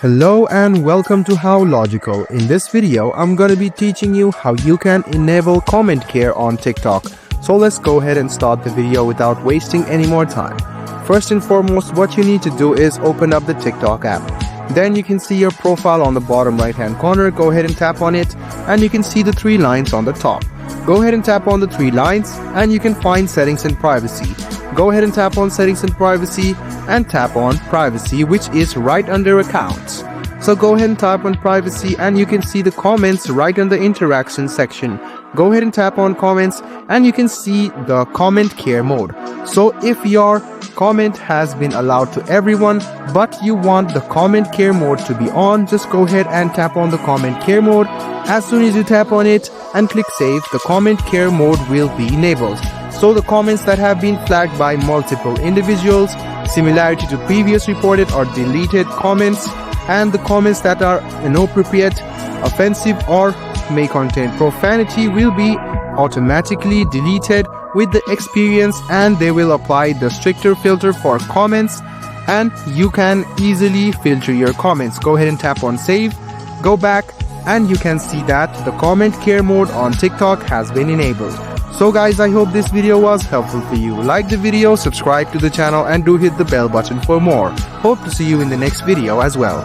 Hello and welcome to How Logical. In this video, I'm going to be teaching you how you can enable comment care on TikTok. So let's go ahead and start the video without wasting any more time. First and foremost, what you need to do is open up the TikTok app. Then you can see your profile on the bottom right hand corner. Go ahead and tap on it and you can see the three lines on the top. Go ahead and tap on the three lines and you can find settings and privacy. Go ahead and tap on settings and privacy and tap on privacy, which is right under accounts. So go ahead and tap on privacy and you can see the comments right in the interaction section. Go ahead and tap on comments and you can see the comment care mode. So if your comment has been allowed to everyone but you want the comment care mode to be on, just go ahead and tap on the comment care mode. As soon as you tap on it and click save, the comment care mode will be enabled. So the comments that have been flagged by multiple individuals, similarity to previous reported or deleted comments, and the comments that are inappropriate, offensive or may contain profanity will be automatically deleted with the experience, and they will apply the stricter filter for comments and you can easily filter your comments. Go ahead and tap on save, go back and you can see that the comment care mode on TikTok has been enabled. So guys, I hope this video was helpful for you. Like the video, subscribe to the channel and do hit the bell button for more. Hope to see you in the next video as well.